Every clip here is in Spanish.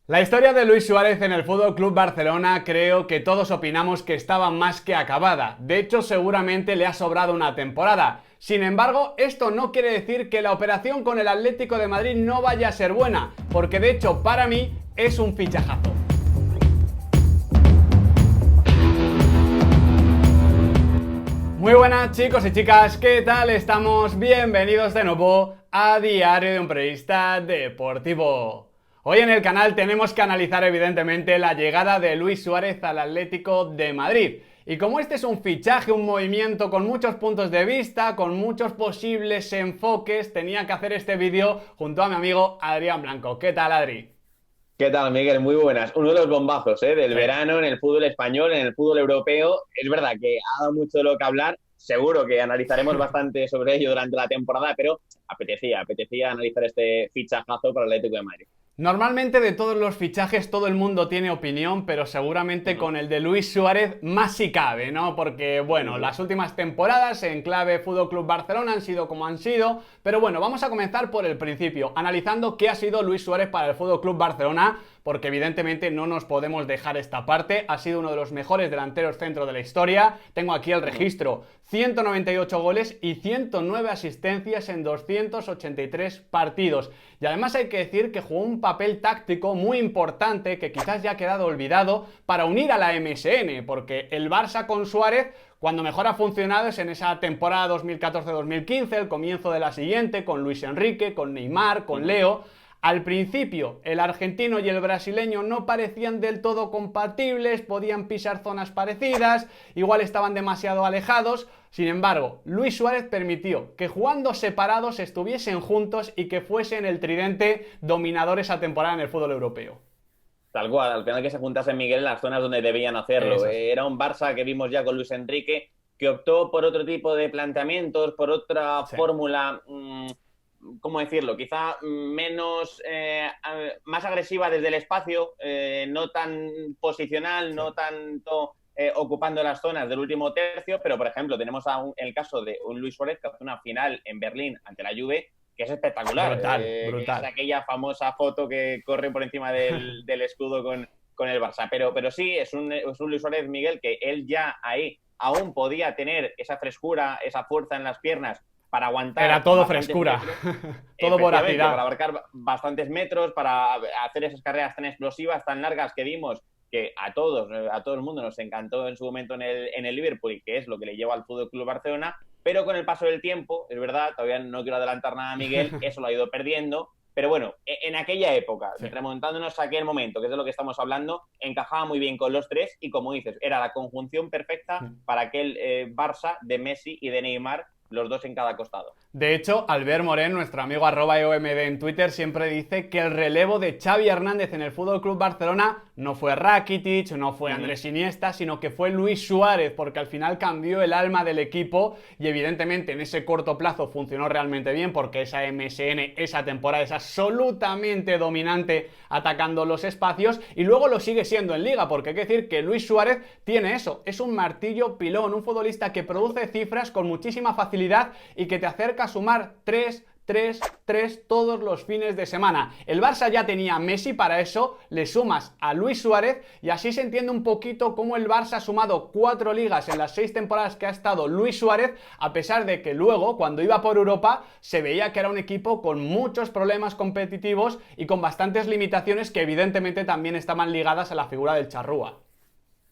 La historia de Luis Suárez en el Fútbol Club Barcelona creo que todos opinamos que estaba más que acabada. De hecho, seguramente le ha sobrado una temporada. Sin embargo, esto no quiere decir que la operación con el Atlético de Madrid no vaya a ser buena, porque de hecho para mí es un fichajazo. Muy buenas chicos y chicas, ¿qué tal estamos? Bienvenidos de nuevo a Diario de un Periodista Deportivo. Hoy en el canal tenemos que analizar evidentemente la llegada de Luis Suárez al Atlético de Madrid. Y como este es un fichaje, un movimiento con muchos puntos de vista, con muchos posibles enfoques, tenía que hacer este vídeo junto a mi amigo Adrián Blanco. ¿Qué tal, Adri? ¿Qué tal, Miguel? Muy buenas. Uno de los bombazos, del Sí. verano en el fútbol español, en el fútbol europeo. Es verdad que ha dado mucho de lo que hablar. Seguro que analizaremos bastante sobre ello durante la temporada, pero apetecía analizar este fichajazo para el Atlético de Madrid. Normalmente de todos los fichajes todo el mundo tiene opinión, pero seguramente Ujú. con el de Luis Suárez más si cabe, ¿no? Porque, Sí, bueno, sí. las últimas temporadas en clave Fútbol Club Barcelona han sido como han sido, pero bueno, vamos a comenzar por el principio, analizando qué ha sido Luis Suárez para el Fútbol Club Barcelona, porque evidentemente no nos podemos dejar esta parte, ha sido uno de los mejores delanteros centro de la historia, tengo aquí el Ujú. registro, 198 goles y 109 asistencias en 283 partidos. Y además hay que decir que jugó un papel táctico muy importante que quizás ya ha quedado olvidado para unir a la MSN, porque el Barça con Suárez cuando mejor ha funcionado es en esa temporada 2014-2015, el comienzo de la siguiente, con Luis Enrique, con Neymar, con Ujú. Leo. Al principio, el argentino y el brasileño no parecían del todo compatibles, podían pisar zonas parecidas, igual estaban demasiado alejados. Sin embargo, Luis Suárez permitió que jugando separados estuviesen juntos y que fuesen el tridente dominador esa temporada en el fútbol europeo. Tal cual, al final que se juntase Miguel en las zonas donde debían hacerlo. Eso es. Era un Barça que vimos ya con Luis Enrique, que optó por otro tipo de planteamientos, por otra Sí, fórmula, ¿cómo decirlo? Quizá menos, más agresiva desde el espacio, no tan posicional, sí, no tanto ocupando las zonas del último tercio, pero por ejemplo tenemos el caso de un Luis Suárez que hace una final en Berlín ante la Juve que es espectacular, brutal, que es brutal. aquella famosa foto que corre por encima del escudo con el Barça. Pero sí, es un Luis Suárez Miguel que él ya ahí aún podía tener esa frescura, esa fuerza en las piernas para Era aguantar todo bastantes frescura, metros, todo efectivamente, para voracidad. abarcar bastantes metros, para hacer esas carreras tan explosivas, tan largas que vimos que a todo el mundo nos encantó en su momento en el Liverpool y que es lo que le lleva al Fútbol Club Barcelona, pero con el paso del tiempo, es verdad, todavía no quiero adelantar nada a Miguel, eso lo ha ido perdiendo, pero bueno, en aquella época, Sí. remontándonos a aquel momento, que es de lo que estamos hablando, encajaba muy bien con los tres y como dices, era la conjunción perfecta para aquel Barça de Messi y de Neymar, los dos en cada costado. De hecho, Albert Morén, nuestro amigo @EOMD en Twitter, siempre dice que el relevo de Xavi Hernández en el Fútbol Club Barcelona no fue Rakitic, no fue Uh -huh. Andrés Iniesta, sino que fue Luis Suárez, porque al final cambió el alma del equipo y evidentemente en ese corto plazo funcionó realmente bien, porque esa MSN, esa temporada es absolutamente dominante atacando los espacios y luego lo sigue siendo en Liga, porque hay que decir que Luis Suárez tiene eso, es un martillo pilón, un futbolista que produce cifras con muchísima facilidad y que te acerca a sumar 3 todos los fines de semana. El Barça ya tenía a Messi, para eso le sumas a Luis Suárez y así se entiende un poquito cómo el Barça ha sumado 4 ligas en las 6 temporadas que ha estado Luis Suárez, a pesar de que luego, cuando iba por Europa, se veía que era un equipo con muchos problemas competitivos y con bastantes limitaciones que evidentemente también estaban ligadas a la figura del charrúa.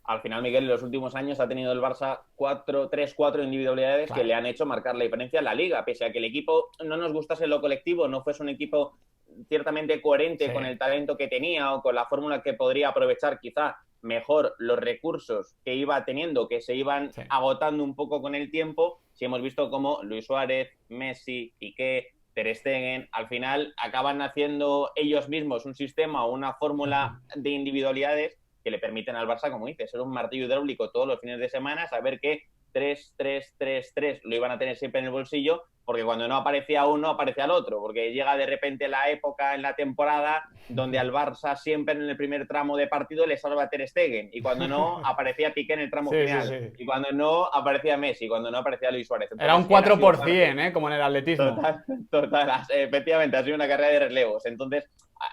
Al final, Miguel, en los últimos años ha tenido el Barça tres, cuatro individualidades que Claro. le han hecho marcar la diferencia en la Liga, pese a que el equipo no nos gustase lo colectivo, no fuese un equipo ciertamente Sí. coherente con el talento que tenía o con la fórmula que podría aprovechar quizá mejor los recursos que iba teniendo, que se iban Sí. agotando un poco con el tiempo. Si hemos visto cómo Luis Suárez, Messi, Piqué, Ter Stegen, al final acaban haciendo ellos mismos un sistema o una fórmula de individualidades que le permiten al Barça, como dices, ser un martillo hidráulico todos los fines de semana, saber que 3 lo iban a tener siempre en el bolsillo, porque cuando no aparecía uno, aparecía el otro, porque llega de repente la época en la temporada donde al Barça siempre en el primer tramo de partido le salva Ter Stegen, y cuando no, aparecía Piqué en el tramo Sí, sí, final, sí. y cuando no, aparecía Messi, y cuando no, aparecía Luis Suárez. Era un Entonces, él ha sido parte 4%, como en el atletismo. total, total, efectivamente, ha sido una carrera de relevos. Entonces,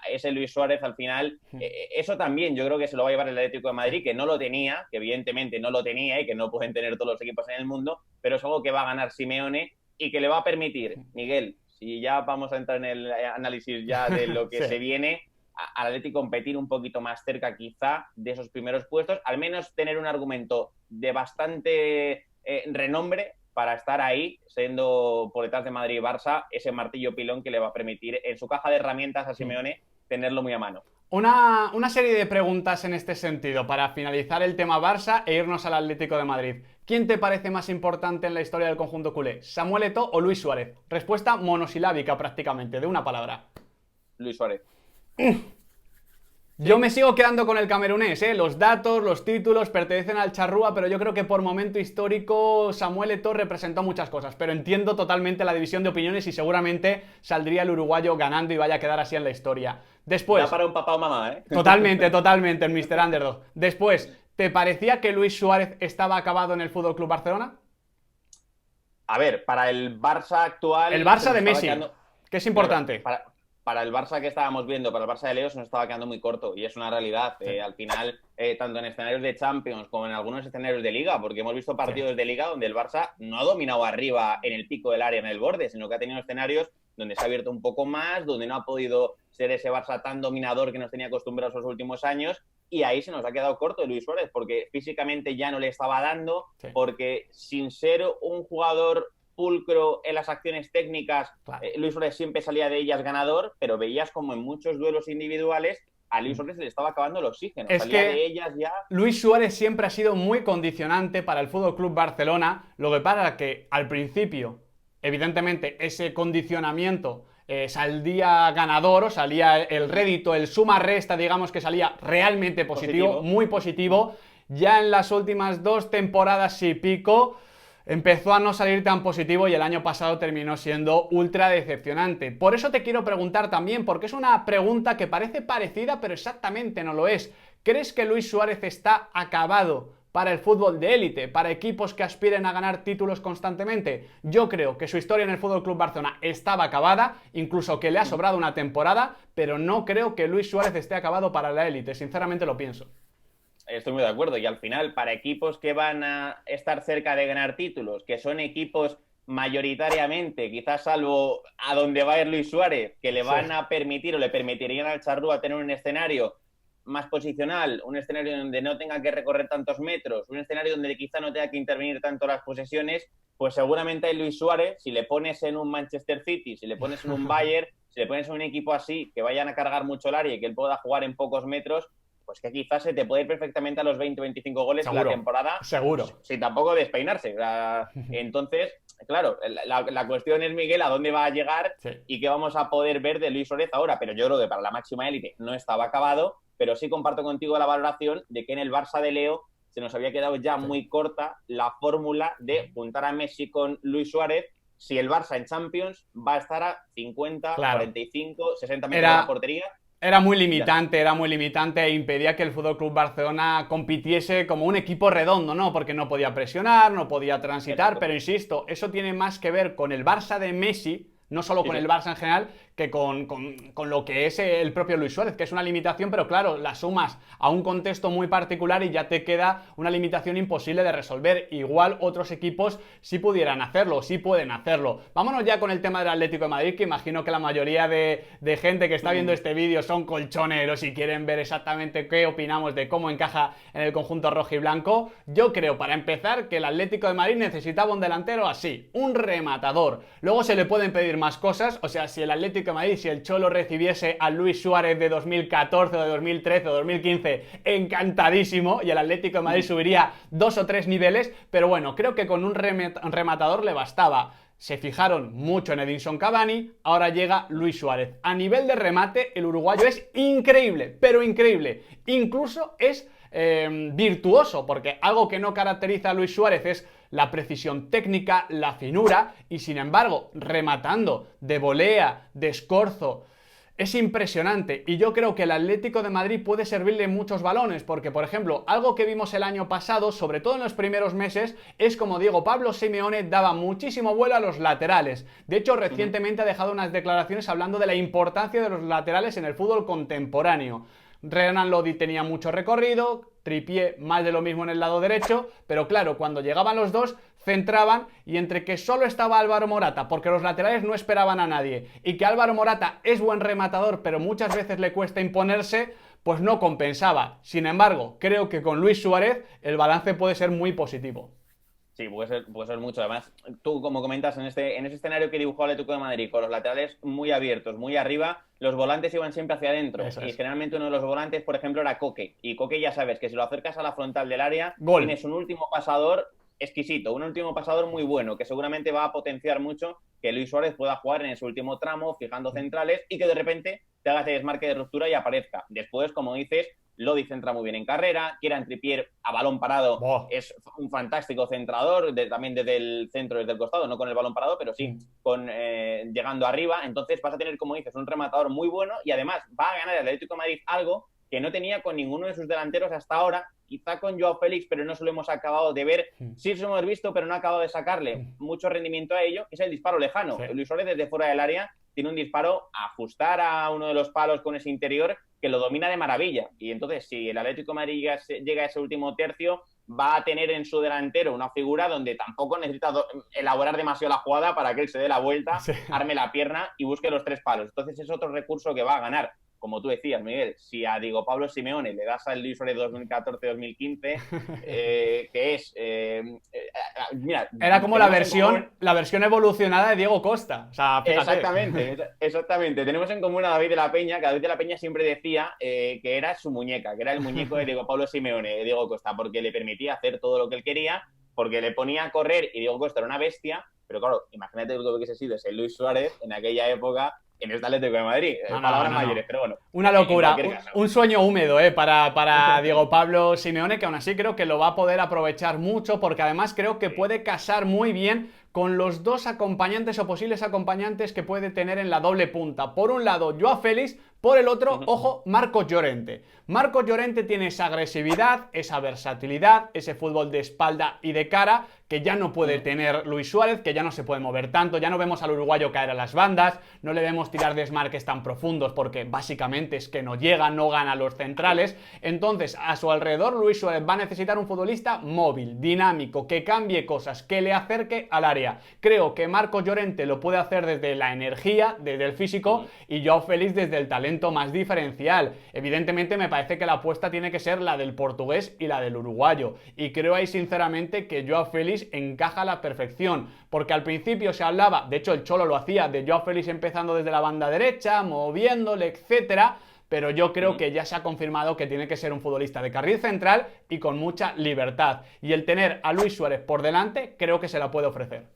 ese Luis Suárez al final, eso también yo creo que se lo va a llevar el Atlético de Madrid, que no lo tenía, que evidentemente no lo tenía y que no pueden tener todos los equipos en el mundo, pero es algo que va a ganar Simeone y que le va a permitir, Miguel, si ya vamos a entrar en el análisis ya de lo que se viene, al Atlético competir un poquito más cerca quizá de esos primeros puestos, al menos tener un argumento de bastante renombre para estar ahí, siendo por detrás de Madrid y Barça, ese martillo pilón que le va a permitir en su caja de herramientas a Simeone tenerlo muy a mano. Una serie de preguntas en este sentido para finalizar el tema Barça e irnos al Atlético de Madrid. ¿Quién te parece más importante en la historia del conjunto culé? ¿Samuel Eto'o o Luis Suárez? Respuesta monosilábica prácticamente, de una palabra. Luis Suárez. Yo me sigo quedando con el camerunés, ¿eh? Los datos, los títulos pertenecen al charrúa, pero yo creo que por momento histórico Samuel Eto'o representó muchas cosas, pero entiendo totalmente la división de opiniones y seguramente saldría el uruguayo ganando y vaya a quedar así en la historia. Después... Da para un papá o mamá, ¿eh? Totalmente, el Mr. Underdog. Después, ¿te parecía que Luis Suárez estaba acabado en el FC Barcelona? A ver, para el Barça actual... El Barça de Messi, que es importante. Para el Barça que estábamos viendo, para el Barça de Leo, se nos estaba quedando muy corto y es una realidad. Al final, tanto en escenarios de Champions como en algunos escenarios de Liga, porque hemos visto partidos de Liga donde el Barça no ha dominado arriba en el pico del área, en el borde, sino que ha tenido escenarios donde se ha abierto un poco más, donde no ha podido ser ese Barça tan dominador que nos tenía acostumbrados los últimos años, y ahí se nos ha quedado corto Luis Suárez, porque físicamente ya no le estaba dando, porque sin ser un jugador pulcro en las acciones técnicas, claro. Luis Suárez siempre salía de ellas ganador, pero veías como en muchos duelos individuales a Luis Suárez se le estaba acabando el oxígeno. Es salía que de ellas ya... Luis Suárez siempre ha sido muy condicionante para el FC Barcelona, lo que pasa es que al principio, evidentemente, ese condicionamiento saldría ganador, o salía el rédito, el suma-resta, digamos que salía realmente positivo, muy positivo. Ya en las últimas 2 temporadas y pico empezó a no salir tan positivo y el año pasado terminó siendo ultra decepcionante. Por eso te quiero preguntar también, porque es una pregunta que parece parecida, pero exactamente no lo es. ¿Crees que Luis Suárez está acabado para el fútbol de élite, para equipos que aspiren a ganar títulos constantemente? Yo creo que su historia en el FC Barcelona estaba acabada, incluso que le ha sobrado una temporada, pero no creo que Luis Suárez esté acabado para la élite, sinceramente lo pienso. Estoy muy de acuerdo, y al final, para equipos que van a estar cerca de ganar títulos, que son equipos mayoritariamente, quizás salvo a donde va a ir Luis Suárez, que le van a permitir o le permitirían al charrúa tener un escenario más posicional, un escenario donde no tenga que recorrer tantos metros, un escenario donde quizá no tenga que intervenir tanto las posesiones, pues seguramente a Luis Suárez, si le pones en un Manchester City, si le pones en un Bayern, si le pones en un equipo así, que vayan a cargar mucho el área y que él pueda jugar en pocos metros, pues que quizás se te puede ir perfectamente a los 20-25 goles en la temporada. Seguro. Sin tampoco despeinarse. Entonces, claro, la cuestión es, Miguel, a dónde va a llegar y qué vamos a poder ver de Luis Suárez ahora. Pero yo creo que para la máxima élite no estaba acabado, pero sí comparto contigo la valoración de que en el Barça de Leo se nos había quedado ya muy corta la fórmula de juntar a Messi con Luis Suárez, si el Barça en Champions va a estar a 50, 45, 60 metros de la portería. Era muy limitante e impedía que el FC Barcelona compitiese como un equipo redondo, ¿no? Porque no podía presionar, no podía transitar, pero insisto, eso tiene más que ver con el Barça de Messi, no solo con el Barça en general, que con lo que es el propio Luis Suárez, que es una limitación, pero claro, la sumas a un contexto muy particular y ya te queda una limitación imposible de resolver. Igual otros equipos sí pudieran hacerlo, sí pueden hacerlo. Vámonos ya con el tema del Atlético de Madrid, que imagino que la mayoría de gente que está viendo este vídeo son colchoneros y quieren ver exactamente qué opinamos de cómo encaja en el conjunto rojo y blanco. Yo creo, para empezar, que el Atlético de Madrid necesitaba un delantero así, un rematador. Luego se le pueden pedir más cosas, o sea, si el Atlético de Madrid, si el Cholo recibiese a Luis Suárez de 2014 o de 2013 o 2015, encantadísimo, y el Atlético de Madrid subiría 2 o 3 niveles, pero bueno, creo que con un rematador le bastaba. Se fijaron mucho en Edinson Cavani, ahora llega Luis Suárez. A nivel de remate, el uruguayo es increíble, pero increíble. Incluso es virtuoso, porque algo que no caracteriza a Luis Suárez es la precisión técnica, la finura, y sin embargo, rematando de volea, de escorzo, Es impresionante y yo creo que el Atlético de Madrid puede servirle muchos balones porque, por ejemplo, algo que vimos el año pasado, sobre todo en los primeros meses, es como Diego Pablo Simeone daba muchísimo vuelo a los laterales. De hecho, recientemente ha dejado unas declaraciones hablando de la importancia de los laterales en el fútbol contemporáneo. Renan Lodi tenía mucho recorrido, Trippier más de lo mismo en el lado derecho, pero claro, cuando llegaban los dos centraban y entre que solo estaba Álvaro Morata, porque los laterales no esperaban a nadie, y que Álvaro Morata es buen rematador, pero muchas veces le cuesta imponerse, pues no compensaba. Sin embargo, creo que con Luis Suárez el balance puede ser muy positivo. Sí, puede ser mucho. Además, tú, como comentas, en ese escenario que dibujó el Atlético de Madrid, con los laterales muy abiertos, muy arriba, los volantes iban siempre hacia adentro. Eso Y es. generalmente uno de los volantes, por ejemplo, era Coque. Y Coque ya sabes que si lo acercas a la frontal del área, Gol. tienes un último pasador exquisito, un último pasador muy bueno, que seguramente va a potenciar mucho que Luis Suárez pueda jugar en ese último tramo, fijando centrales, y que de repente te haga ese desmarque de ruptura y aparezca. Después, como dices, Lodi centra muy bien en carrera, Kieran Trippier a balón parado Boh. es un fantástico centrador, también desde el centro, desde el costado, no con el balón parado, pero sí llegando arriba. Entonces vas a tener, como dices, un rematador muy bueno y además va a ganar el Atlético de Madrid algo que no tenía con ninguno de sus delanteros hasta ahora, quizá con Joao Félix, pero no se lo hemos acabado de ver. Sí lo hemos visto, pero no ha acabado de sacarle mucho rendimiento a ello, que es el disparo lejano. Sí. Luis Suárez desde fuera del área tiene un disparo a ajustar a uno de los palos con ese interior que lo domina de maravilla. Y entonces, si el Atlético de Madrid llega a ese último tercio, va a tener en su delantero una figura donde tampoco necesita elaborar demasiado la jugada para que él se dé la vuelta, Sí. arme la pierna y busque los tres palos. Entonces es otro recurso que va a ganar. Como tú decías, Miguel, si a Diego Pablo Simeone le das al Luis Suárez 2014-2015, que es... mira, Era como la versión evolucionada de Diego Costa. O sea, fíjate. Exactamente. Tenemos en común a David de la Peña, que David de la Peña siempre decía que era su muñeca, que era el muñeco de Diego Pablo Simeone, de Diego Costa, porque le permitía hacer todo lo que él quería, porque le ponía a correr y Diego Costa era una bestia, pero claro, imagínate lo que hubiese sido ese Luis Suárez en aquella época en el Atlético de Madrid. Palabras mayores, pero bueno. Una locura, un sueño húmedo para Diego Pablo Simeone, que aún así creo que lo va a poder aprovechar mucho, porque además creo que puede casar muy bien con los dos acompañantes o posibles acompañantes que puede tener en la doble punta. Por un lado, Joao Félix, por el otro, ojo, Marcos Llorente. Marcos Llorente tiene esa agresividad, esa versatilidad, ese fútbol de espalda y de cara que ya no puede tener Luis Suárez, que ya no se puede mover tanto, ya no vemos al uruguayo caer a las bandas, no le vemos tirar desmarques tan profundos porque básicamente es que no llega, no gana los centrales. Entonces, a su alrededor, Luis Suárez va a necesitar un futbolista móvil, dinámico, que cambie cosas, que le acerque al área. Creo que Marcos Llorente lo puede hacer desde la energía, desde el físico, y Joao Félix desde el talento más diferencial. Evidentemente me parece que la apuesta tiene que ser la del portugués y la del uruguayo, y creo ahí sinceramente que Joao Félix encaja a la perfección, porque al principio se hablaba, de hecho el Cholo lo hacía, de Joao Félix empezando desde la banda derecha, moviéndole, etcétera, pero yo creo que ya se ha confirmado que tiene que ser un futbolista de carril central y con mucha libertad, y el tener a Luis Suárez por delante creo que se la puede ofrecer.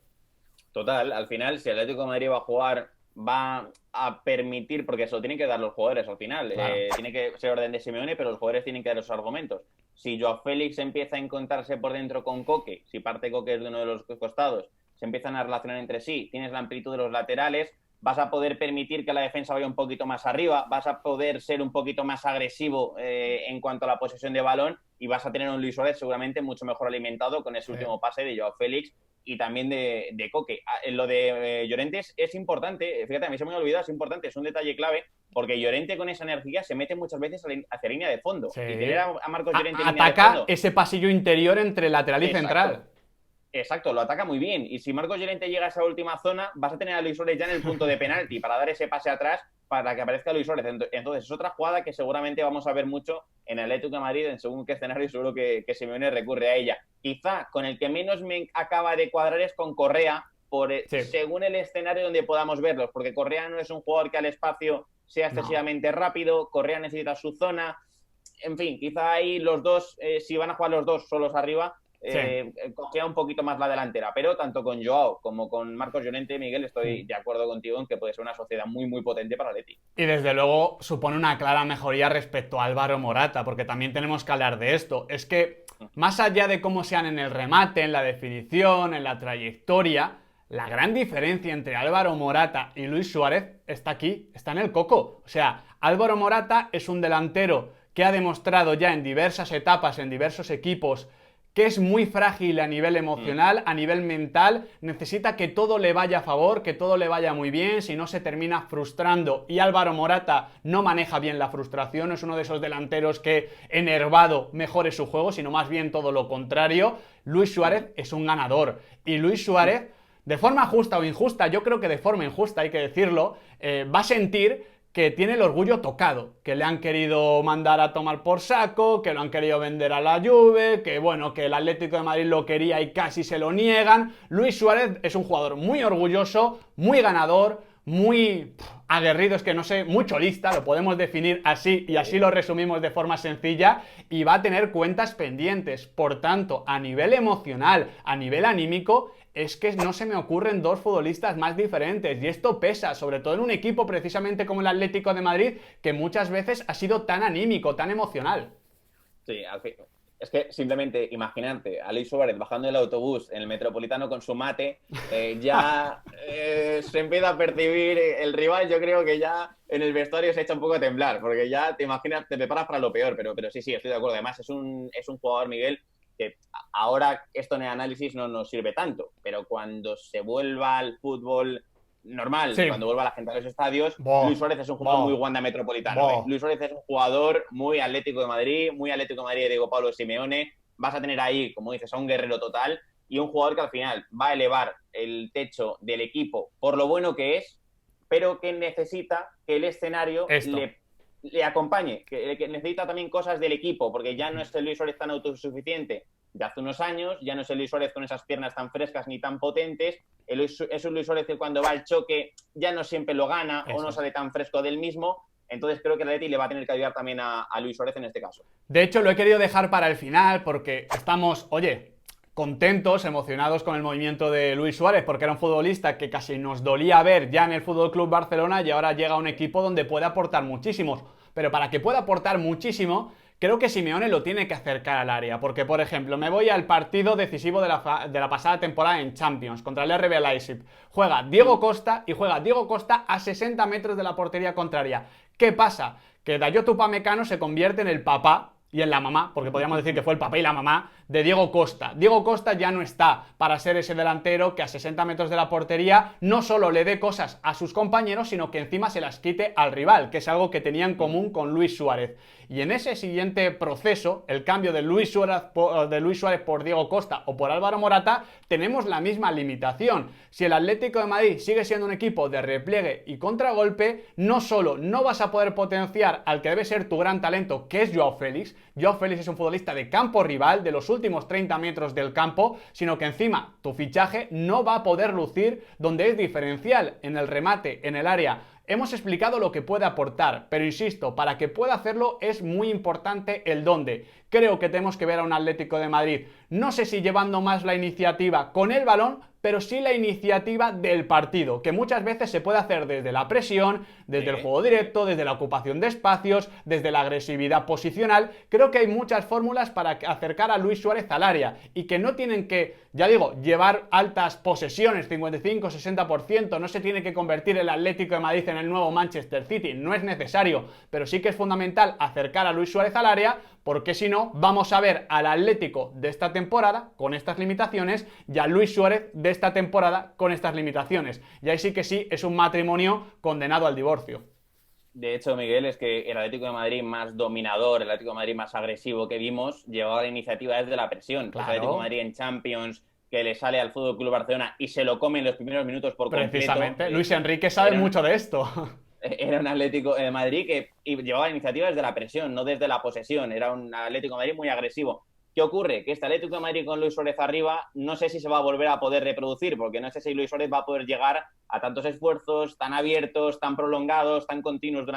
Total, al final, si el Atlético de Madrid va a jugar, va a permitir, porque eso lo tienen que dar los jugadores al final, Claro. Tiene que ser orden de Simeone, pero los jugadores tienen que dar los argumentos. Si Joao Félix empieza a encontrarse por dentro con Coque, si parte Coque es de uno de los costados, se empiezan a relacionar entre sí, tienes la amplitud de los laterales, vas a poder permitir que la defensa vaya un poquito más arriba, vas a poder ser un poquito más agresivo en cuanto a la posesión de balón y vas a tener un Luis Suárez seguramente mucho mejor alimentado con ese último pase de Joao Félix y también de Coque. Lo de Llorente es importante, fíjate, a mí se me ha olvidado, es importante, es un detalle clave, porque Llorente con esa energía se mete muchas veces hacia línea de fondo. Sí. Y tener a Marcos Llorente en línea de Ataca fondo, ese pasillo interior entre lateral y central. Exacto, lo ataca muy bien. Y si Marcos Llorente llega a esa última zona, vas a tener a Luis Suárez ya en el punto de penalti para dar ese pase atrás para que aparezca Luis Suárez. Entonces, es otra jugada que seguramente vamos a ver mucho en el Atlético de Madrid, en según qué escenario, seguro que Simeone recurre a ella. Quizá con el que menos me acaba de cuadrar es con Correa, según el escenario donde podamos verlos, porque Correa no es un jugador que al espacio sea excesivamente rápido, Correa necesita su zona. En fin, quizá ahí los dos, si van a jugar los dos solos arriba, cogea un poquito más la delantera, pero tanto con Joao como con Marcos Llorente, Miguel, estoy de acuerdo contigo en que puede ser una sociedad muy muy potente para Atleti. Y desde luego supone una clara mejoría respecto a Álvaro Morata, porque también tenemos que hablar de esto. Es que más allá de cómo sean en el remate, en la definición, en la trayectoria, La gran diferencia entre Álvaro Morata y Luis Suárez está aquí, está en el coco. O sea, Álvaro Morata es un delantero que ha demostrado ya en diversas etapas, en diversos equipos, que es muy frágil a nivel emocional, a nivel mental, necesita que todo le vaya a favor, que todo le vaya muy bien, si no se termina frustrando. Y Álvaro Morata no maneja bien la frustración, no es uno de esos delanteros que enervado mejore su juego, sino más bien todo lo contrario. Luis Suárez es un ganador. Y Luis Suárez, de forma justa o injusta, yo creo que de forma injusta, hay que decirlo, va a sentir que tiene el orgullo tocado, que le han querido mandar a tomar por saco, que lo han querido vender a la Juve, que bueno, que el Atlético de Madrid lo quería y casi se lo niegan. Luis Suárez es un jugador muy orgulloso, muy ganador, muy aguerrido, es que no sé, muy cholista, lo podemos definir así y así lo resumimos de forma sencilla, y va a tener cuentas pendientes. Por tanto, a nivel emocional, a nivel anímico, es que no se me ocurren dos futbolistas más diferentes, y esto pesa, sobre todo en un equipo precisamente como el Atlético de Madrid, que muchas veces ha sido tan anímico, tan emocional. Sí, al fin. Es que simplemente imaginarte a Luis Suárez bajando del autobús en el Metropolitano con su mate, ya se empieza a percibir el rival. Yo creo que ya en el vestuario se echa un poco a temblar, porque ya te imaginas, te preparas para lo peor, pero sí, estoy de acuerdo. Además, es un jugador, Miguel, que ahora esto en el análisis no nos sirve tanto, pero cuando se vuelva al fútbol normal, Sí. cuando vuelva la gente a los estadios, Boh, Luis Suárez es un jugador boh, muy Wanda Metropolitano. boh. Luis Suárez es un jugador muy Atlético de Madrid, de Diego Pablo Simeone. Vas a tener ahí, como dices, a un guerrero total y un jugador que al final va a elevar el techo del equipo por lo bueno que es, pero que necesita que el escenario le acompañe, que necesita también cosas del equipo, porque ya no es el Luis Suárez tan autosuficiente de hace unos años, ya no es el Luis Suárez con esas piernas tan frescas ni tan potentes, es un Luis Suárez que cuando va al choque ya no siempre lo gana o no sale tan fresco del mismo. Entonces creo que el Atleti le va a tener que ayudar también a Luis Suárez en este caso. De hecho, lo he querido dejar para el final porque estamos, oye, contentos, emocionados con el movimiento de Luis Suárez, porque era un futbolista que casi nos dolía ver ya en el Fútbol Club Barcelona, y ahora llega a un equipo donde puede aportar muchísimo. Pero para que pueda aportar muchísimo, creo que Simeone lo tiene que acercar al área, porque por ejemplo, me voy al partido decisivo de la pasada temporada en Champions contra el RB Leipzig. Juega Diego Costa a 60 metros de la portería contraria. ¿Qué pasa? Que Dayot Upamecano se convierte en el papá y en la mamá, porque podríamos decir que fue el papá y la mamá de Diego Costa. Diego Costa ya no está para ser ese delantero que a 60 metros de la portería no solo le dé cosas a sus compañeros, sino que encima se las quite al rival, que es algo que tenía en común con Luis Suárez. Y en ese siguiente proceso, el cambio de Luis Suárez por Diego Costa o por Álvaro Morata, tenemos la misma limitación. Si el Atlético de Madrid sigue siendo un equipo de repliegue y contragolpe, no solo no vas a poder potenciar al que debe ser tu gran talento, que es Joao Félix. Joao Félix es un futbolista de campo rival, de los últimos 30 metros del campo, sino que encima tu fichaje no va a poder lucir donde es diferencial, en el remate, en el área. Hemos explicado lo que puede aportar, pero insisto, para que pueda hacerlo es muy importante el dónde. Creo que tenemos que ver a un Atlético de Madrid, no sé si llevando más la iniciativa con el balón, pero sí la iniciativa del partido, que muchas veces se puede hacer desde la presión, desde el juego directo, desde la ocupación de espacios, desde la agresividad posicional. Creo que hay muchas fórmulas para acercar a Luis Suárez al área y que no tienen que, ya digo, llevar altas posesiones, 55-60%, no se tiene que convertir el Atlético de Madrid en el nuevo Manchester City, no es necesario, pero sí que es fundamental acercar a Luis Suárez al área, porque si no, vamos a ver al Atlético de esta temporada con estas limitaciones y a Luis Suárez de esta temporada con estas limitaciones. Y ahí sí que sí, es un matrimonio condenado al divorcio. De hecho, Miguel, es que el Atlético de Madrid más dominador, el Atlético de Madrid más agresivo que vimos, llevaba la iniciativa desde la presión. Claro. El Atlético de Madrid en Champions, que le sale al Fútbol Club Barcelona y se lo come en los primeros minutos por completo. Precisamente, Luis Enrique sabe mucho de esto. Era un Atlético de Madrid que llevaba la iniciativa desde la presión, no desde la posesión. Era un Atlético de Madrid muy agresivo. ¿Qué ocurre? Que este Atlético de Madrid con Luis Suárez arriba no sé si se va a volver a poder reproducir, porque no sé si Luis Suárez va a poder llegar a tantos esfuerzos tan abiertos, tan prolongados, tan continuos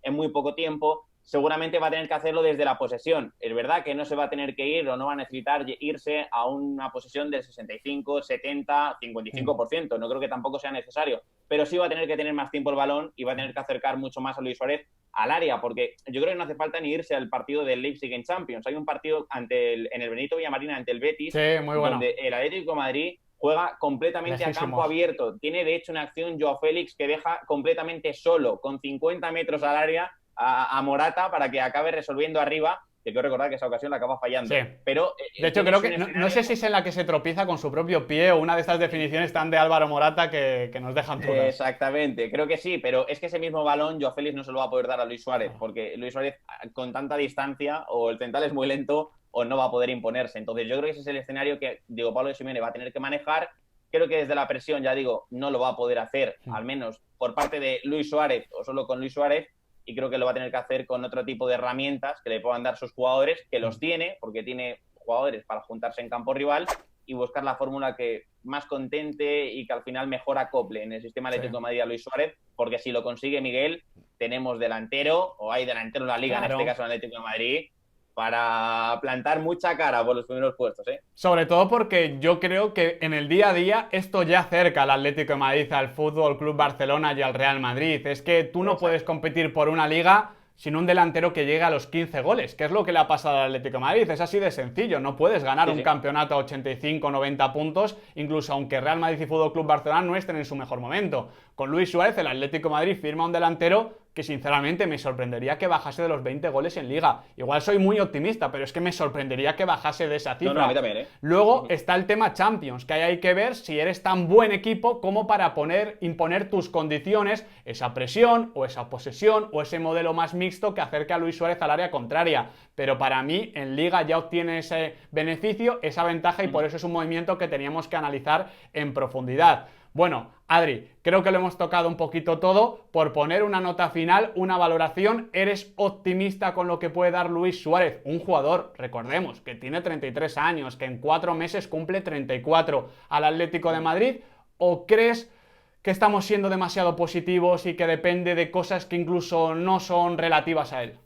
en muy poco tiempo. Seguramente va a tener que hacerlo desde la posesión. Es verdad que no se va a tener que ir o no va a necesitar irse a una posesión del 65, 70, 55%. No creo que tampoco sea necesario. Pero sí va a tener que tener más tiempo el balón y va a tener que acercar mucho más a Luis Suárez al área, porque yo creo que no hace falta ni irse al partido del Leipzig en Champions. Hay un partido en el Benito Villamarín ante el Betis, sí, muy bueno, donde el Atlético de Madrid juega completamente Lejísimos. a campo abierto. Tiene, de hecho, una acción Joao Félix que deja completamente solo, con 50 metros al área, a Morata para que acabe resolviendo arriba, que quiero recordar que esa ocasión la acaba fallando. Sí. Pero, de hecho, creo que, no sé si es en la que se tropieza con su propio pie o una de estas definiciones tan de Álvaro Morata que nos dejan dudas. Exactamente, creo que sí, pero es que ese mismo balón Joao Félix no se lo va a poder dar a Luis Suárez, porque Luis Suárez con tanta distancia o el central es muy lento o no va a poder imponerse. Entonces yo creo que ese es el escenario que Diego Pablo Simeone va a tener que manejar. Creo que desde la presión, ya digo, no lo va a poder hacer, al menos por parte de Luis Suárez o solo con Luis Suárez, y creo que lo va a tener que hacer con otro tipo de herramientas que le puedan dar sus jugadores, que los tiene, porque tiene jugadores para juntarse en campo rival y buscar la fórmula que más contente y que al final mejor acople en el sistema Atlético de Madrid a Luis Suárez, porque si lo consigue Miguel, tenemos delantero, o hay delantero en la Liga, claro. en este caso en el Atlético de Madrid, para plantar mucha cara por los primeros puestos, ¿eh? Sobre todo porque yo creo que en el día a día esto ya acerca al Atlético de Madrid, al Fútbol Club Barcelona y al Real Madrid. Es que tú no puedes competir por una liga sin un delantero que llegue a los 15 goles, que es lo que le ha pasado al Atlético de Madrid. Es así de sencillo, no puedes ganar un campeonato a 85 o 90 puntos, incluso aunque Real Madrid y Fútbol Club Barcelona no estén en su mejor momento. Con Luis Suárez, el Atlético de Madrid firma un delantero que sinceramente me sorprendería que bajase de los 20 goles en Liga. Igual soy muy optimista, pero es que me sorprendería que bajase de esa cifra. No, a mí también, ¿eh? Luego está el tema Champions, que ahí hay que ver si eres tan buen equipo como para imponer tus condiciones, esa presión o esa posesión o ese modelo más mixto que acerque a Luis Suárez al área contraria. Pero para mí en Liga ya obtiene ese beneficio, esa ventaja, y por eso es un movimiento que teníamos que analizar en profundidad. Bueno, Adri, creo que lo hemos tocado un poquito todo. Por poner una nota final, una valoración, ¿eres optimista con lo que puede dar Luis Suárez? Un jugador, recordemos, que tiene 33 años, que en 4 meses cumple 34 al Atlético de Madrid, ¿o crees que estamos siendo demasiado positivos y que depende de cosas que incluso no son relativas a él?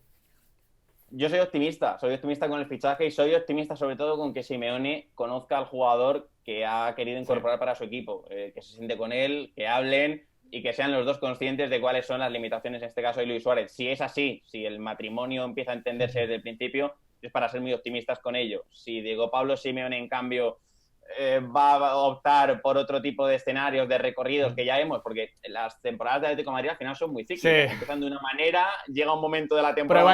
Yo soy optimista con el fichaje y soy optimista sobre todo con que Simeone conozca al jugador que ha querido incorporar para su equipo, que se siente con él, que hablen y que sean los dos conscientes de cuáles son las limitaciones, en este caso de Luis Suárez. Si es así, si el matrimonio empieza a entenderse desde el principio, es para ser muy optimistas con ello. Si Diego Pablo Simeone, en cambio, va a optar por otro tipo de escenarios, de recorridos que ya vemos, porque las temporadas de Atlético de Madrid al final son muy cíclicas. Empiezan de una manera, llega un momento de la temporada...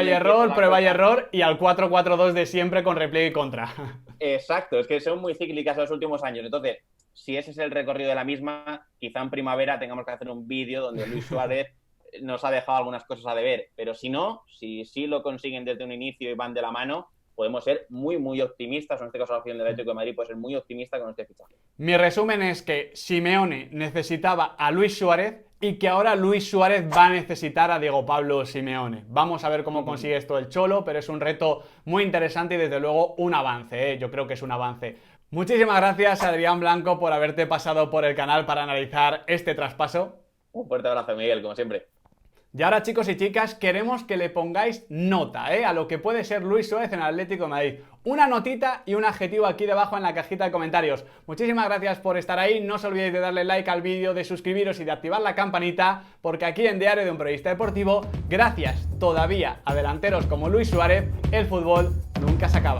Prueba y error, y al 4-4-2 de siempre con repliegue y contra. Exacto, es que son muy cíclicas los últimos años. Entonces, si ese es el recorrido de la misma, quizá en primavera tengamos que hacer un vídeo donde Luis Suárez nos ha dejado algunas cosas a deber. Pero si no, si sí lo consiguen desde un inicio y van de la mano, podemos ser muy, muy optimistas. En este caso, la afición del Atlético de Madrid puede ser muy optimista con este fichaje. Mi resumen es que Simeone necesitaba a Luis Suárez y que ahora Luis Suárez va a necesitar a Diego Pablo Simeone. Vamos a ver cómo consigue esto el Cholo, pero es un reto muy interesante y desde luego un avance, ¿eh? Yo creo que es un avance. Muchísimas gracias, Adrián Blanco, por haberte pasado por el canal para analizar este traspaso. Un fuerte abrazo, Miguel, como siempre. Y ahora, chicos y chicas, queremos que le pongáis nota a lo que puede ser Luis Suárez en el Atlético de Madrid. Una notita y un adjetivo aquí debajo en la cajita de comentarios. Muchísimas gracias por estar ahí. No os olvidéis de darle like al vídeo, de suscribiros y de activar la campanita, porque aquí en Diario de un Periodista Deportivo, gracias todavía a delanteros como Luis Suárez, el fútbol nunca se acaba.